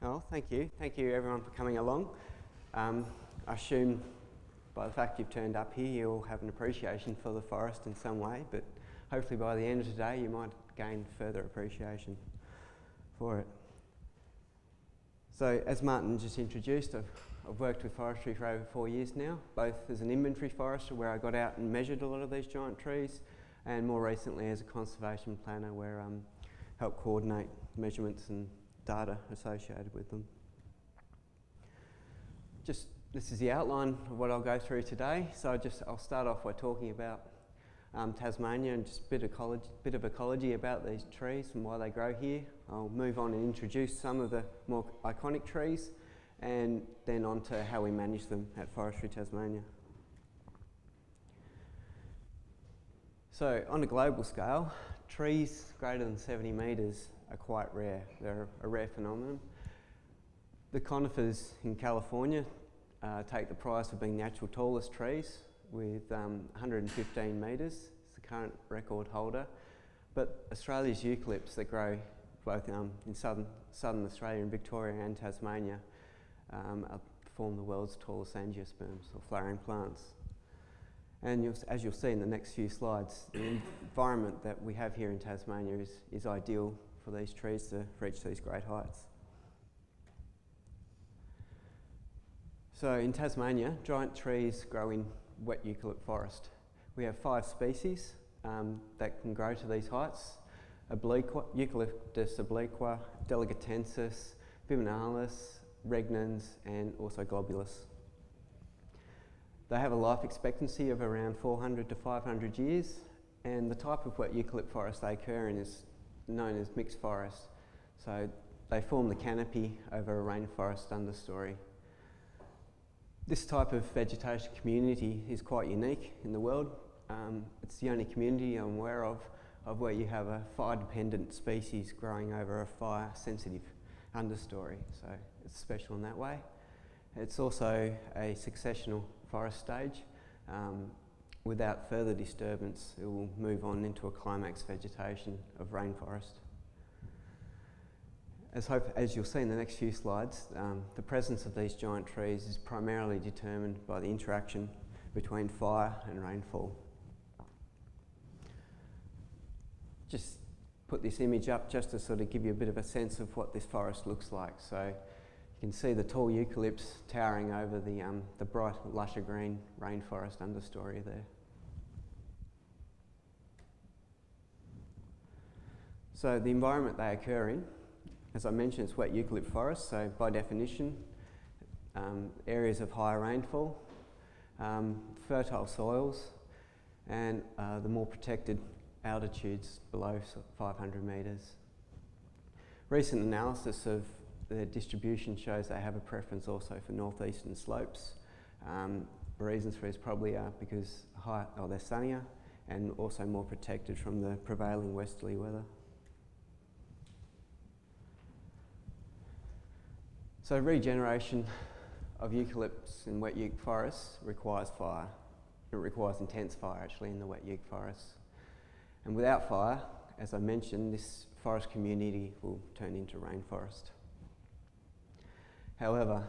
Oh, thank you. Thank you everyone for coming along. I assume by the fact you've turned up here you'll have an appreciation for the forest in some way, but hopefully by the end of today you might gain further appreciation for it. So as Martin just introduced, I've worked with forestry for over 4 years now, both as an inventory forester where I got out and measured a lot of these giant trees, and more recently as a conservation planner where I helped coordinate measurements and data associated with them. This is the outline of what I'll go through today. So I'll start off by talking about Tasmania and just a bit of ecology about these trees and why they grow here. I'll move on and introduce some of the more iconic trees and then on to how we manage them at Forestry Tasmania. So on a global scale, trees greater than 70 metres are quite rare. They're a rare phenomenon. The conifers in California take the prize for being the actual tallest trees with 115 metres. It's the current record holder. But Australia's eucalypts that grow both in southern Australia and Victoria and Tasmania form the world's tallest angiosperms or flowering plants. And as you'll see in the next few slides, the environment that we have here in Tasmania is ideal for these trees to reach these great heights. So in Tasmania, giant trees grow in wet eucalypt forest. We have 5 species that can grow to these heights: Eucalyptus obliqua, delegatensis, biminalis, regnans, and also globulus. They have a life expectancy of around 400 to 500 years, and the type of wet eucalypt forest they occur in is known as mixed forest. So they form the canopy over a rainforest understory. This type of vegetation community is quite unique in the world. It's the only community I'm aware of where you have a fire-dependent species growing over a fire-sensitive understory. So it's special in that way. It's also a successional forest stage. Without further disturbance, it will move on into a climax vegetation of rainforest. As you'll see in the next few slides, the presence of these giant trees is primarily determined by the interaction between fire and rainfall. Just put this image up just to sort of give you a bit of a sense of what this forest looks like. So you can see the tall eucalypts towering over the bright, lusher green rainforest understory there. So the environment they occur in, as I mentioned, it's wet eucalypt forest, so by definition, areas of higher rainfall, fertile soils, and the more protected altitudes below 500 metres. Recent analysis of the distribution shows they have a preference also for northeastern slopes. The reasons for this probably are because they're sunnier and also more protected from the prevailing westerly weather. So regeneration of eucalypts in wet euc forests requires fire. It requires intense fire actually in the wet euc forests. And without fire, as I mentioned, this forest community will turn into rainforest. However,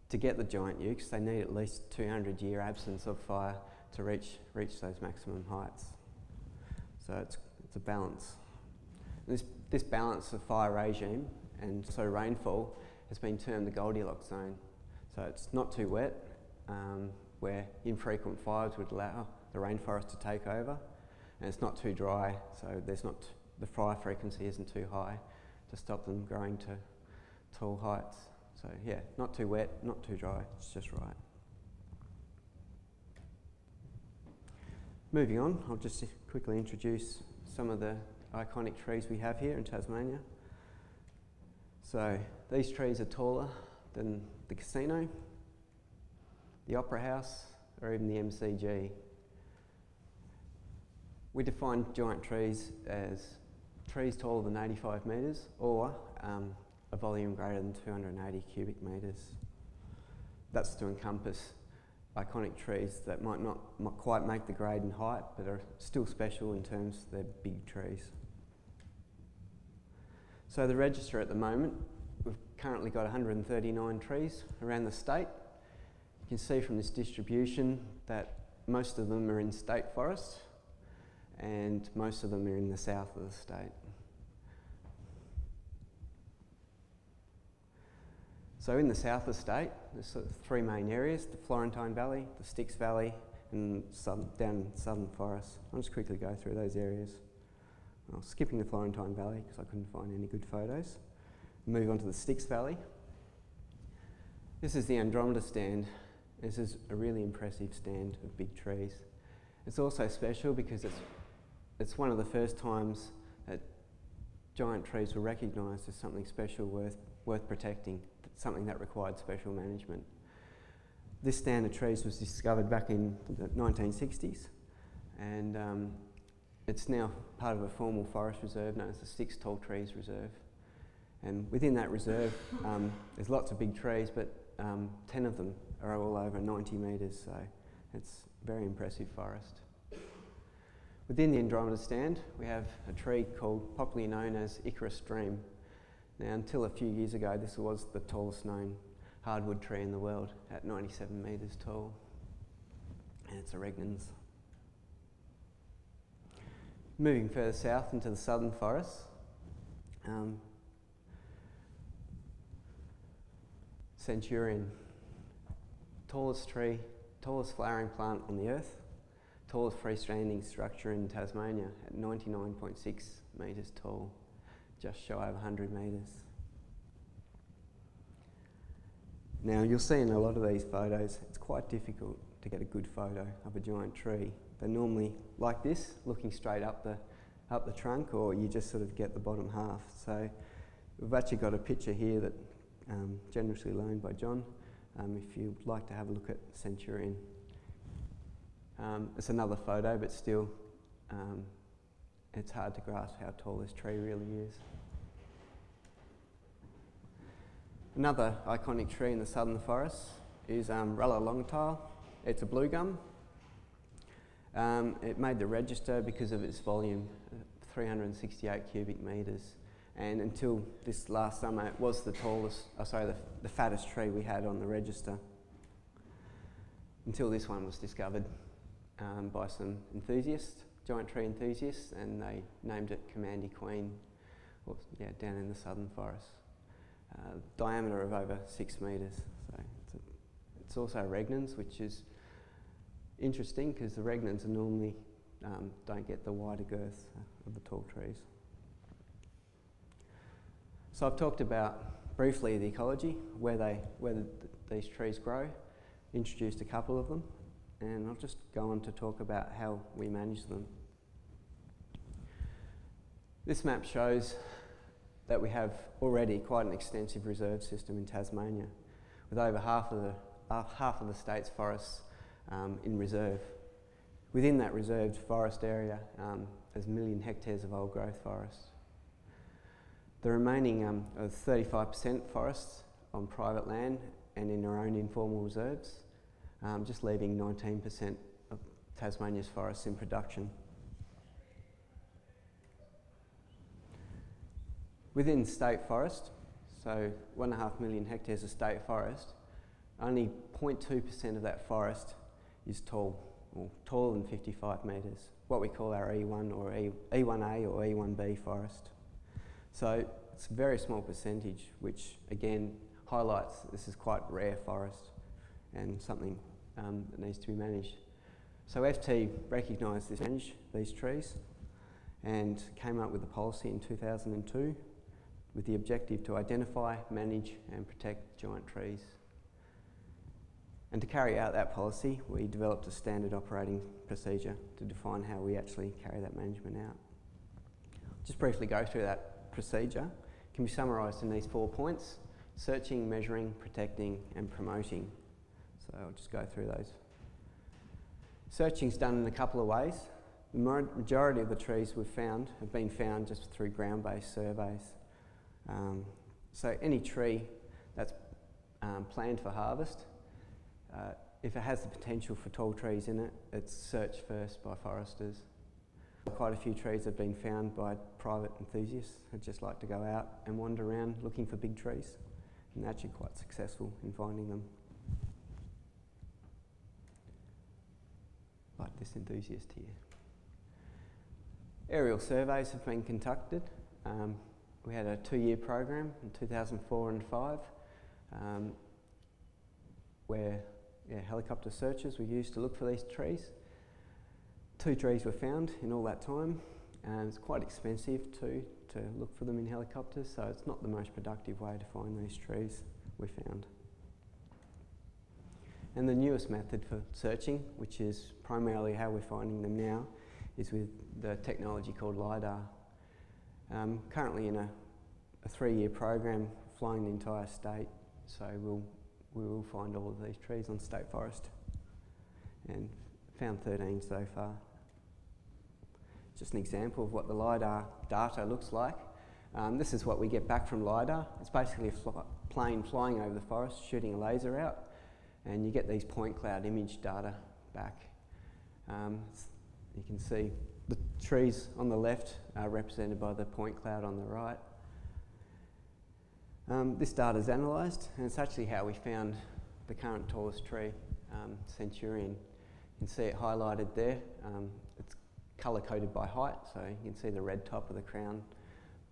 to get the giant eucs, they need at least 200-year absence of fire to reach those maximum heights. So it's a balance. This balance of fire regime and so rainfall has been termed the Goldilocks zone. So it's not too wet, where infrequent fires would allow the rainforest to take over, and it's not too dry, so the fire frequency isn't too high to stop them growing to tall heights. So yeah, not too wet, not too dry, it's just right. Moving on, I'll just quickly introduce some of the iconic trees we have here in Tasmania. So these trees are taller than the casino, the Opera House, or even the MCG. We define giant trees as trees taller than 85 metres or a volume greater than 280 cubic metres. That's to encompass iconic trees that might not quite make the grade in height, but are still special in terms of they're big trees. So the register at the moment we've currently got 139 trees around the state. You can see from this distribution that most of them are in state forests and most of them are in the south of the state. So in the south of the state, there's sort of three main areas: the Florentine Valley, the Styx Valley, and down southern forests. I'll just quickly go through those areas. Well, skipping the Florentine Valley because I couldn't find any good photos. Move on to the Styx Valley. This is the Andromeda stand. This is a really impressive stand of big trees. It's also special because it's one of the first times that giant trees were recognised as something special worth protecting, something that required special management. This stand of trees was discovered back in the 1960s, and it's now part of a formal forest reserve known as the Styx Tall Trees Reserve. And within that reserve, there's lots of big trees, but 10 of them are all over 90 metres, so it's a very impressive forest. Within the Andromeda stand, we have a tree popularly known as Icarus Dream. Now, until a few years ago, this was the tallest known hardwood tree in the world, at 97 metres tall, and it's a regnans. Moving further south into the southern forests, Centurion, tallest tree, tallest flowering plant on the earth, tallest freestanding structure in Tasmania at 99.6 metres tall, just shy of 100 metres. Now you'll see in a lot of these photos, it's quite difficult to get a good photo of a giant tree. They're normally like this, looking straight up the trunk, or you just sort of get the bottom half. So we've actually got a picture here that generously loaned by John, if you'd like to have a look at Centurion. It's another photo, but still it's hard to grasp how tall this tree really is. Another iconic tree in the southern forests is Ralla longtail. It's a blue gum. It made the register because of its volume, 368 cubic metres. And until this last summer, it was the fattest tree we had on the register. Until this one was discovered by some enthusiasts, giant tree enthusiasts, and they named it Commandy Queen, down in the southern forest. Diameter of over 6 metres. So it's also a regnans, which is interesting because the regnans are normally don't get the wider girth of the tall trees. So I've talked about briefly the ecology, where these trees grow, introduced a couple of them, and I'll just go on to talk about how we manage them. This map shows that we have already quite an extensive reserve system in Tasmania, with over half of the state's forests in reserve. Within that reserved forest area, there's 1 million hectares of old growth forest. The remaining 35% forests on private land and in our own informal reserves, just leaving 19% of Tasmania's forests in production. Within state forest, so 1.5 million hectares of state forest, only 0.2% of that forest is tall, or taller than 55 metres, what we call our E1 or E1A or E1B forest. So it's a very small percentage, which again highlights this is quite rare forest and something that needs to be managed. So FT recognised this, manage these trees, and came up with a policy in 2002 with the objective to identify, manage and protect giant trees. And to carry out that policy, we developed a standard operating procedure to define how we actually carry that management out. Just briefly go through that procedure. It can be summarised in these 4 points: searching, measuring, protecting and promoting. So I'll just go through those. Searching is done in a couple of ways. The majority of the trees we've found have been found just through ground-based surveys. So any tree that's planned for harvest, if it has the potential for tall trees in it, it's searched first by foresters. Quite a few trees have been found by private enthusiasts who just like to go out and wander around looking for big trees, and they're actually quite successful in finding them. Like this enthusiast here. Aerial surveys have been conducted. We had a 2-year program in 2004 and 5 where helicopter searches were used to look for these trees. 2 trees were found in all that time, and it's quite expensive too to look for them in helicopters, so it's not the most productive way to find these trees we found. And the newest method for searching, which is primarily how we're finding them now, is with the technology called LiDAR. Currently in a 3-year program flying the entire state, so we will find all of these trees on state forest, and found 13 so far. Just an example of what the LiDAR data looks like. This is what we get back from LiDAR. It's basically a plane flying over the forest, shooting a laser out, and you get these point cloud image data back. You can see the trees on the left are represented by the point cloud on the right. This data is analysed, and it's actually how we found the current tallest tree, Centurion. You can see it highlighted there. It's colour-coded by height, so you can see the red top of the crown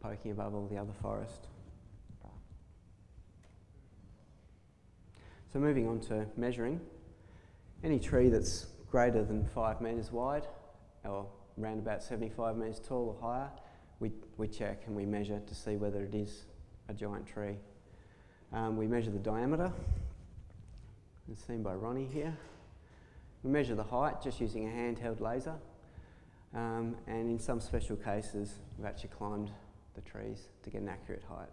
poking above all the other forest. So moving on to measuring, any tree that's greater than 5 metres wide, or around about 75 metres tall or higher, we check and we measure to see whether it is a giant tree. We measure the diameter, as seen by Ronnie here. We measure the height just using a handheld laser, and in some special cases we've actually climbed the trees to get an accurate height.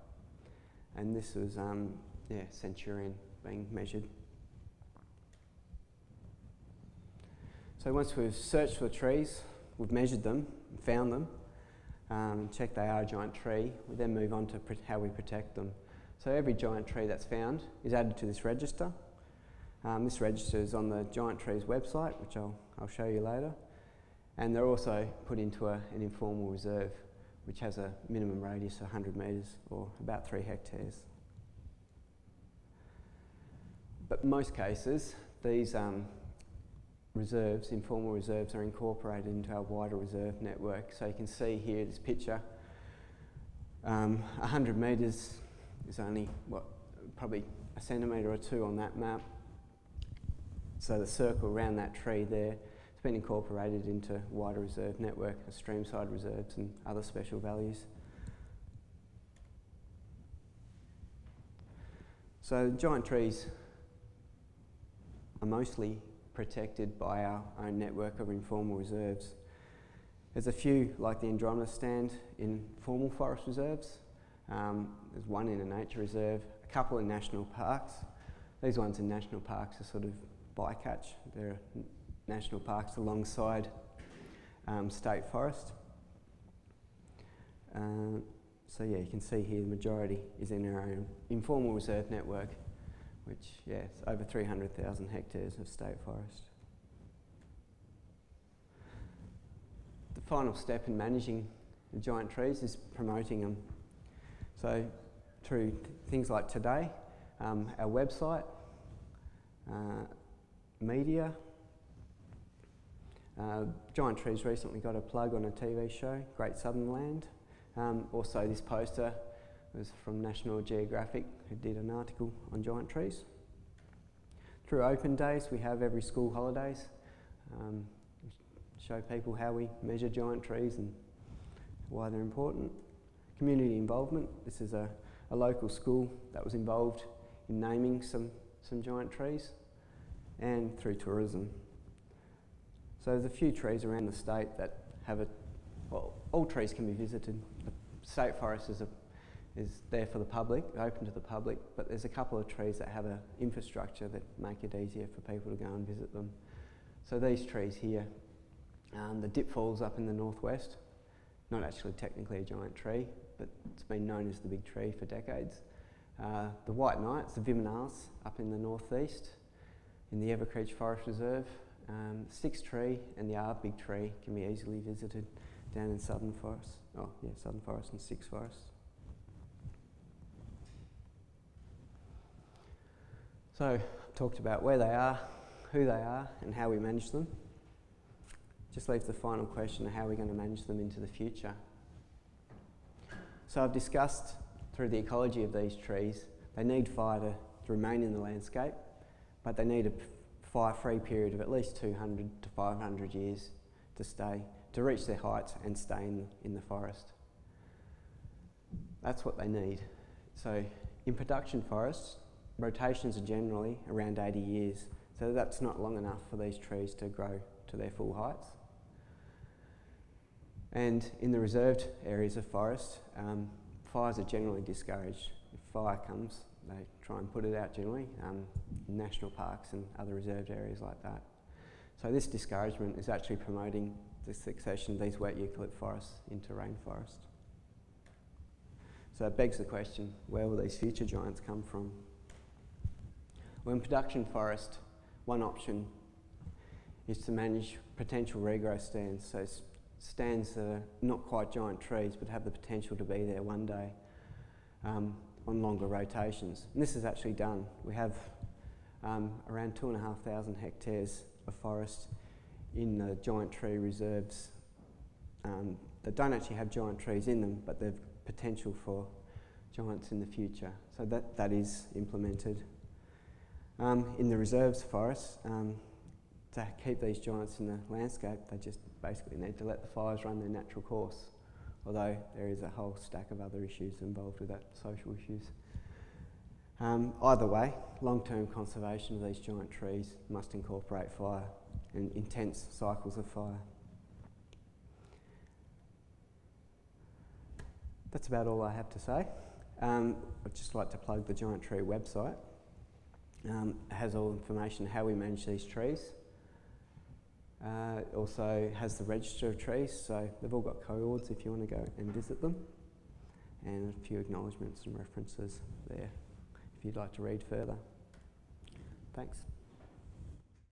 And this was Centurion being measured. So once we've searched for trees, we've measured them, found them, checked they are a giant tree, we then move on to how we protect them. So every giant tree that's found is added to this register. This register is on the Giant Trees website, which I'll show you later. And they're also put into an informal reserve, which has a minimum radius of 100 metres or about 3 hectares. But in most cases, these reserves, informal reserves, are incorporated into our wider reserve network. So you can see here this picture, 100 metres is only, probably a centimetre or 2 on that map. So the circle around that tree there has been incorporated into wider reserve network of streamside reserves and other special values. So giant trees are mostly protected by our own network of informal reserves. There's a few, like the Andromeda stand, in formal forest reserves. There's one in a nature reserve, a couple in national parks. These ones in national parks are sort of bycatch. They're national parks alongside state forest. So yeah, you can see here the majority is in our own informal reserve network, which, it's over 300,000 hectares of state forest. The final step in managing the giant trees is promoting them. So through things like today, our website, media. Giant Trees recently got a plug on a TV show, Great Southern Land. Also this poster was from National Geographic, who did an article on giant trees. Through open days we have every school holidays. Show people how we measure giant trees and why they're important. Community involvement. This is a local school that was involved in naming some giant trees. And through tourism. So there's a few trees around the state that have all trees can be visited. The state forest is there for the public, open to the public, but there's a couple of trees that have an infrastructure that make it easier for people to go and visit them. So these trees here, the dip falls up in the northwest, not actually technically a giant tree, but it's been known as the big tree for decades. The white knights, the Viminals, up in the northeast, in the Evercreech Forest Reserve, Sticks tree and the Arb big tree can be easily visited down in southern forest. Oh yeah, southern forest and Sticks forest. So I've talked about where they are, who they are, and how we manage them. Just leaves the final question of how we're going to manage them into the future. So I've discussed through the ecology of these trees, they need fire to remain in the landscape, but they need a fire-free period of at least 200 to 500 years to reach their heights and stay in the forest. That's what they need. So in production forests, rotations are generally around 80 years, so that's not long enough for these trees to grow to their full heights. And in the reserved areas of forest, fires are generally discouraged. If fire comes, they try and put it out generally, in national parks and other reserved areas like that. So this discouragement is actually promoting the succession of these wet eucalypt forests into rainforest. So it begs the question, where will these future giants come from? Well, in production forest, one option is to manage potential regrowth stands, so stands that are not quite giant trees but have the potential to be there one day on longer rotations. And this is actually done. We have around 2,500 hectares of forest in the giant tree reserves that don't actually have giant trees in them, but they've potential for giants in the future. So that is implemented. In the reserves forests, to keep these giants in the landscape, they just basically need to let the fires run their natural course, although there is a whole stack of other issues involved with that, social issues. Either way, long-term conservation of these giant trees must incorporate fire and intense cycles of fire. That's about all I have to say. I'd just like to plug the Giant Tree website. It has all information how we manage these trees. It also has the register of trees, so they've all got codes if you want to go and visit them, and a few acknowledgements and references there if you'd like to read further. Thanks.